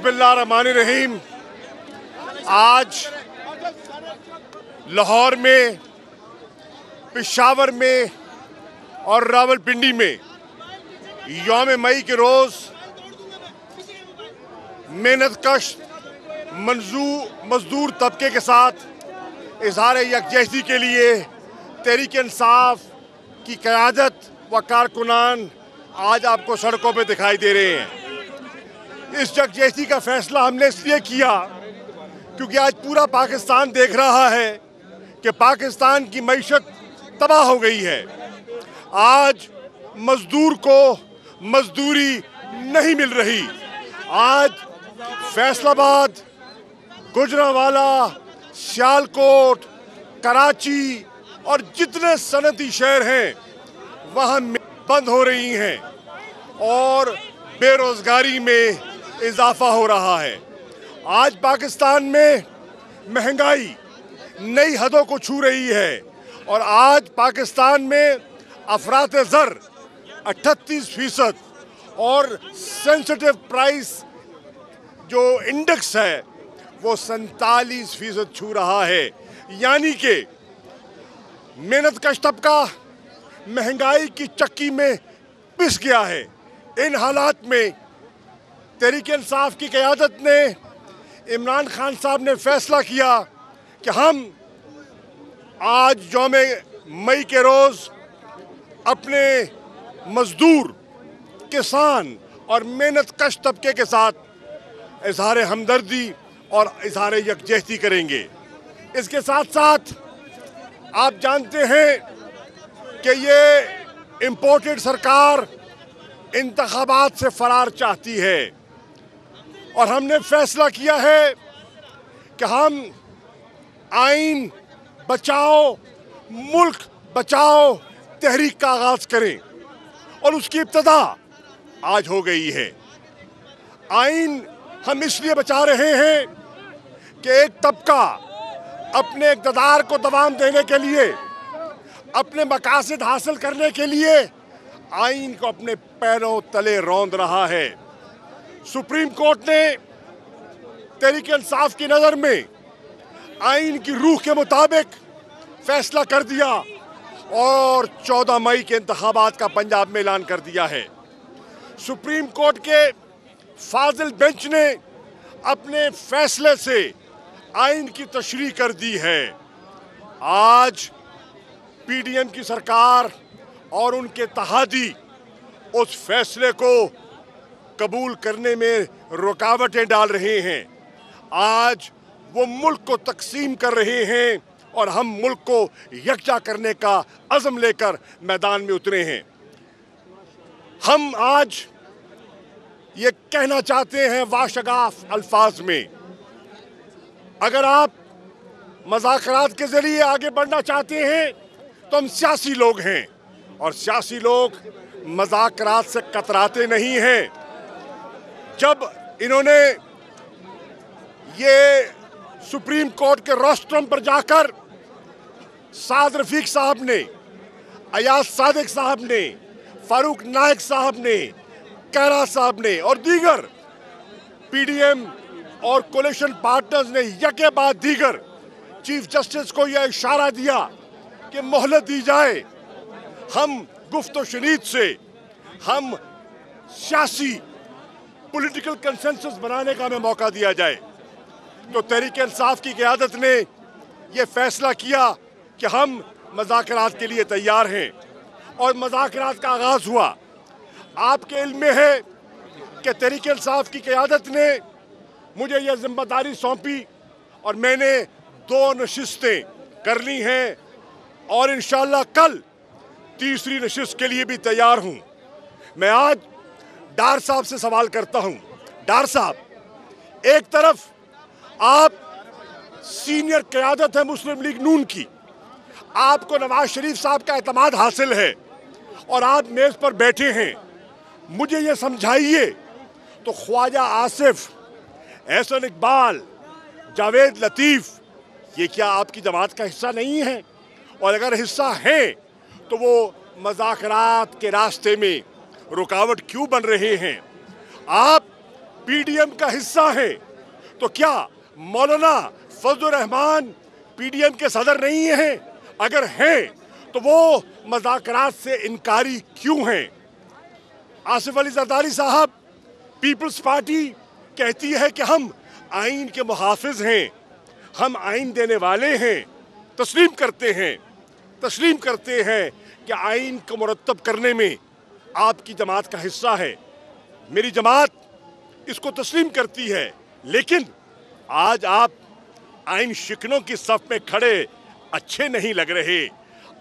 बिस्मिल्लाहिर्रहमानिर्रहीम। आज लाहौर में, पेशावर में और रावलपिंडी में यौम मई के रोज़ मेहनतकश मजदूर तबके के साथ इजहार यकजहती के लिए तहरीक इंसाफ की क़यादत व कारकुनान आज आपको सड़कों पर दिखाई दे रहे हैं। इस यकजहती का फैसला हमने इसलिए किया क्योंकि आज पूरा पाकिस्तान देख रहा है कि पाकिस्तान की मईशत तबाह हो गई है। आज मजदूर को मजदूरी नहीं मिल रही। आज फैसलाबाद, गुजरांवाला, सियालकोट, कराची और जितने सनती शहर हैं वहाँ बंद हो रही हैं और बेरोजगारी में इजाफा हो रहा है। आज पाकिस्तान में महंगाई नई हदों को छू रही है और आज पाकिस्तान में अफरात ज़र 38% और सेंसिटिव प्राइस जो इंडेक्स है वो 47% छू रहा है। यानी कि मेहनतकश तबका महंगाई की चक्की में पिस गया है। इन हालात में तहरीक इंसाफ की क़यादत ने, इमरान खान साहब ने फैसला किया कि हम आज यौम मई के रोज़ अपने मजदूर, किसान और मेहनतकश तबके के साथ इजहार हमदर्दी और इजहार यकजहती करेंगे। इसके साथ साथ आप जानते हैं कि ये इम्पोर्टेड सरकार इंतखाबात से फरार चाहती है और हमने फैसला किया है कि हम आइन बचाओ, मुल्क बचाओ तहरीक का आगाज़ करें और उसकी इब्तदा आज हो गई है। आइन हम इसलिए बचा रहे हैं कि एक तबका अपने इक़्तिदार को दवाम देने के लिए, अपने मकासद हासिल करने के लिए आइन को अपने पैरों तले रौंद रहा है। सुप्रीम कोर्ट ने तहरीक इंसाफ की नज़र में आइन की रूह के मुताबिक फैसला कर दिया और 14 मई के इंतखाबात का पंजाब में ऐलान कर दिया है। सुप्रीम कोर्ट के फाजिल बेंच ने अपने फैसले से आइन की तशरीह कर दी है। आज पीडीएम की सरकार और उनके तहादी उस फैसले को कबूल करने में रुकावटें डाल रहे हैं। आज वो मुल्क को तकसीम कर रहे हैं और हम मुल्क को यकजा करने का अज़म लेकर मैदान में उतरे हैं। हम आज ये कहना चाहते हैं वाशगाफ अल्फाज में, अगर आप मज़ाकरात के ज़रिए आगे बढ़ना चाहते हैं तो हम सियासी लोग हैं और सियासी लोग मज़ाकरात से कतराते नहीं हैं। जब इन्होंने ये सुप्रीम कोर्ट के रोस्ट्रम पर जाकर साद रफीक साहब ने, अयाज सादिक साहब ने, फारूक नायक साहब ने, कैरा साहब ने और दीगर पीडीएम और कोलिशन पार्टनर्स ने यके बाद दीगर चीफ जस्टिस को यह इशारा दिया कि मोहलत दी जाए, हम गुफ्तो शनीद से हम सियासी पॉलिटिकल कंसेंसस बनाने का हमें मौका दिया जाए, तो तहरीक इंसाफ की क़यादत ने यह फैसला किया कि हम मज़ाकरात के लिए तैयार हैं और मज़ाकरात का आगाज़ हुआ। आपके इल्म में है कि तहरीक इंसाफ की क़यादत ने मुझे यह जिम्मेदारी सौंपी और मैंने 2 नशिस्तें कर ली हैं और इंशाअल्लाह कल तीसरी नशिस्त के लिए भी तैयार हूँ। मैं आज डार साहब से सवाल करता हूँ, डार साहब, एक तरफ आप सीनियर क़यादत है मुस्लिम लीग नून की, आपको नवाज शरीफ साहब का एतमाद हासिल है और आप मेज़ पर बैठे हैं। मुझे ये समझाइए तो ख्वाजा आसिफ, एहसन इकबाल, जावेद लतीफ़, ये क्या आपकी जमात का हिस्सा नहीं है? और अगर हिस्सा है तो वो मज़ाकरात के रास्ते में रुकावट क्यों बन रहे हैं? आप पीडीएम का हिस्सा हैं, तो क्या मौलाना फजलुर रहमान पीडीएम के सदर नहीं हैं? अगर हैं तो वो मज़ाकरात से इनकारी क्यों हैं? आसिफ अली जरदारी साहब, पीपल्स पार्टी कहती है कि हम आइन के मुहाफिज हैं, हम आइन देने वाले हैं, तस्लीम करते हैं कि आइन को मुरत्तब करने में आपकी जमात का हिस्सा है। मेरी जमात इसको तस्लीम करती है, लेकिन आज आप आइन शिकनों की सफ में खड़े अच्छे नहीं लग रहे।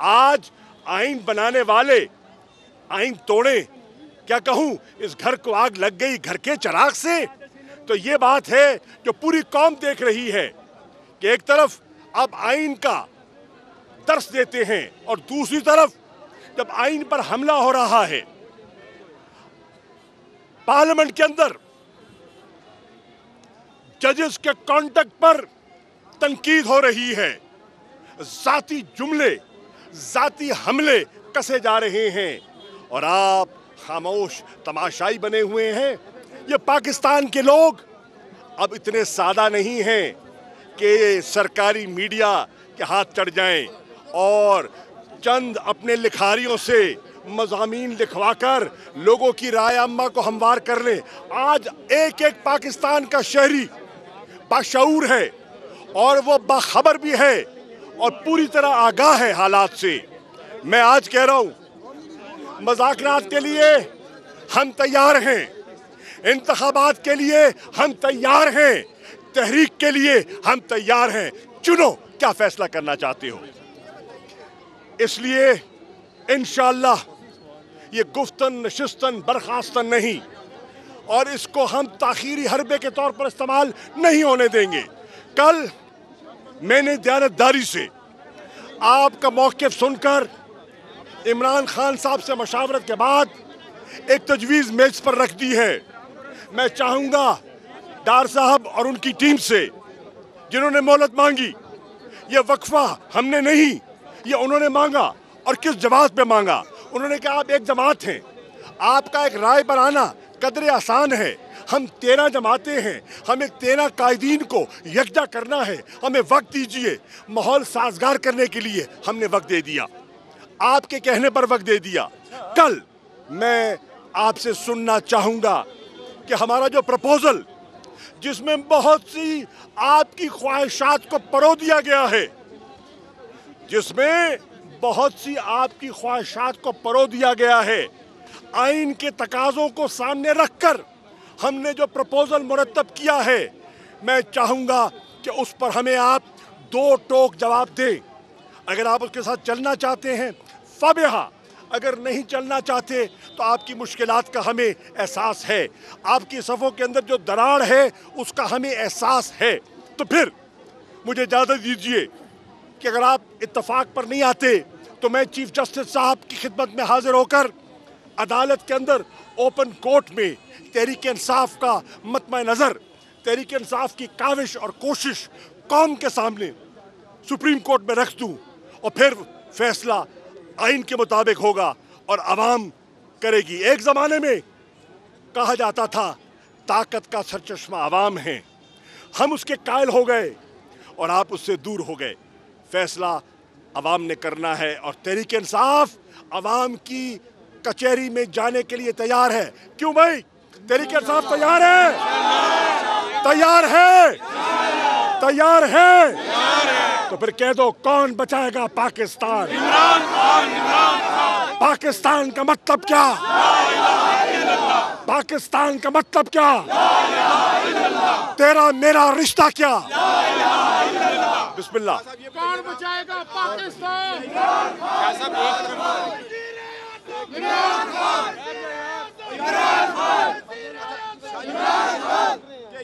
आज आइन बनाने वाले आइन तोड़े, क्या कहूँ, इस घर को आग लग गई घर के चिराग से। तो ये बात है जो पूरी कौम देख रही है कि एक तरफ अब आइन का दर्स देते हैं और दूसरी तरफ जब आइन पर हमला हो रहा है, पार्लियामेंट के अंदर जजेस के कॉन्टेक्ट पर तनकीद हो रही है, जाती जुमले, जाती हमले कसे जा रहे हैं और आप खामोश तमाशाई बने हुए हैं। ये पाकिस्तान के लोग अब इतने सादा नहीं हैं कि सरकारी मीडिया के हाथ चढ़ जाएं और चंद अपने लिखारियों से मज़ामीन लिखवाकर लोगों की राय अम्मा को हमवार कर लें। आज एक एक पाकिस्तान का शहरी बाशऊर है और वो बाखबर भी है और पूरी तरह आगाह है हालात से। मैं आज कह रहा हूँ, मज़ाकरात के लिए हम तैयार हैं, इंतखाबात के लिए हम तैयार हैं, तहरीक के लिए हम तैयार हैं। चुनो क्या फैसला करना चाहते हो। इसलिए इंशाअल्लाह ये गुफ्तन नशिस्तन बर्खास्तन नहीं, और इसको हम ताखीरी हरबे के तौर पर इस्तेमाल नहीं होने देंगे। कल मैंने दयानतदारी से आपका मौक़िफ़ सुनकर इमरान खान साहब से मशावरत के बाद एक तजवीज़ मेज़ पर रख दी है। मैं चाहूँगा डार साहब और उनकी टीम से, जिन्होंने मोहलत मांगी, ये वक्फा हमने नहीं, ये उन्होंने मांगा और किस जवाब पे मांगा। उन्होंने कहा आप एक जमात हैं, आपका एक राय बनाना कदरे आसान है, हम 13 जमातें हैं, हमें 13 कायदीन को यकजा करना है, हमें वक्त दीजिए। माहौल साजगार करने के लिए हमने वक्त दे दिया, आपके कहने पर वक्त दे दिया। कल मैं आपसे सुनना चाहूँगा कि हमारा जो प्रपोजल, जिसमें बहुत सी आपकी ख्वाहिशात को परो दिया गया है, आइन के तकाज़ों को सामने रखकर हमने जो प्रपोजल मुरतब किया है, मैं चाहूँगा कि उस पर हमें आप 2 टोक जवाब दें। अगर आप उसके साथ चलना चाहते हैं फबिहा, अगर नहीं चलना चाहते तो आपकी मुश्किलात का हमें एहसास है, आपकी सफ़ों के अंदर जो दरार है उसका हमें एहसास है। तो फिर मुझे इजाज़त दीजिए कि अगर आप इत्तफाक पर नहीं आते तो मैं चीफ जस्टिस साहब की खिदमत में हाजिर होकर अदालत के अंदर ओपन कोर्ट में तहरीक इंसाफ का मतमा नज़र, तहरीक इंसाफ की काविश और कोशिश कौम के सामने सुप्रीम कोर्ट में रख दूँ और फिर फैसला आइन के मुताबिक होगा और आवाम करेगी। एक ज़माने में कहा जाता था ताकत का सरचश्मा आवाम है, हम उसके कायल हो गए और आप उससे दूर हो गए। फैसला आवाम ने करना है और तहरीक इंसाफ आवाम की कचहरी में जाने के लिए तैयार है। क्यों भाई, तहरीक इंसाफ तैयार है? तैयार है? तैयार है? तो फिर कह दो, कौन बचाएगा पाकिस्तान? इमरान खान। पाकिस्तान का मतलब क्या? पाकिस्तान का मतलब क्या? तेरा मेरा रिश्ता क्या? बिस्मिल्लाह। कौन बचाएगा पाकिस्तान?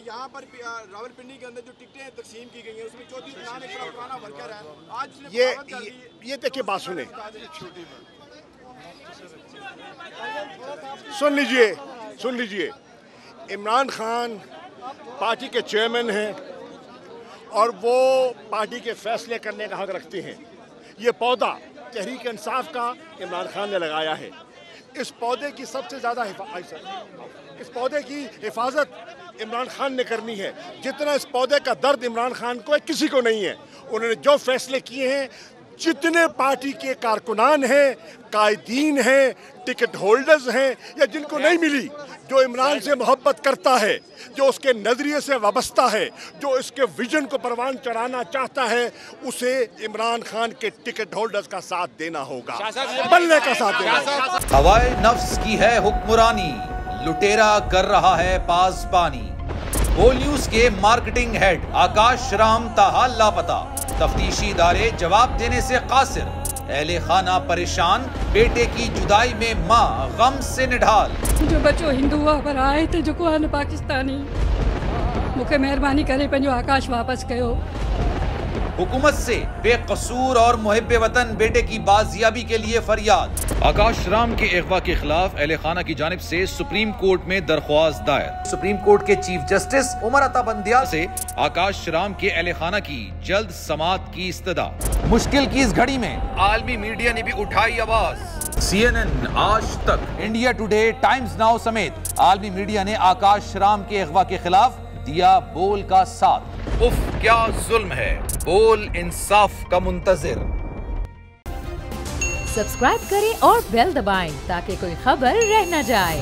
यहाँ पर रावलपिंडी के अंदर जो टिकटें तकसीम की गई हैं उसमें चौधरी इमरान एक बड़ा पुराना वर्कर है, आज ये देखिए, बात सुने, सुन लीजिए। इमरान खान पार्टी के चेयरमैन हैं और वो पार्टी के फैसले करने का हक रखते हैं। ये पौधा तहरीक इंसाफ का इमरान खान ने लगाया है। इस पौधे की सबसे ज़्यादा इस पौधे की हिफाजत इमरान खान ने करनी है। जितना इस पौधे का दर्द इमरान खान को है, किसी को नहीं है। उन्होंने जो फैसले किए हैं, जितने पार्टी के कारकुनान हैं, कायदीन हैं, टिकट होल्डर्स हैं, या जिनको नहीं मिली, जो इमरान से मोहब्बत करता है, जो उसके नज़रिए से वाबस्ता है, जो इसके विजन को परवान चढ़ाना चाहता है, उसे इमरान खान के टिकट होल्डर्स का साथ देना होगा, बल्ले का साथ देना होगा। हवाए नफ्स की है हुक्मरानी, लुटेरा कर रहा है पासबानी। बोल न्यूज के मार्केटिंग हेड आकाश राम ताहा लापता, तफ्तीशी इदारे जवाब देने से कासिर, अहले खाना परेशान, बेटे की जुदाई में माँ गम से निढाल। जो बच्चो हिंदू पर आए थे, जो को आने पाकिस्तानी, मुझे मेहरबानी करे पंजो आकाश वापस कयो। हुकूमत से बेकसूर और मुहिब्बे वतन बेटे की बाजियाबी के लिए फरियाद। आकाश राम के अगवा के खिलाफ अहले खाना की जानिब से सुप्रीम कोर्ट में दरख्वास्त दायर। सुप्रीम कोर्ट के चीफ जस्टिस उमर अता बंदियाल से आकाश राम के अहले खाना की जल्द समाअत की इस्तदा। मुश्किल की इस घड़ी में आलमी मीडिया ने भी उठाई आवाज। CNN, आज तक, इंडिया टुडे, टाइम्स नाउ समेत आलमी मीडिया ने आकाश राम के अगवा के खिलाफ दिया बोल का साथ। उफ क्या जुल्म है, बोल इंसाफ का मुंतजिर। सब्सक्राइब करें और बेल दबाएं ताकि कोई खबर रह न जाए।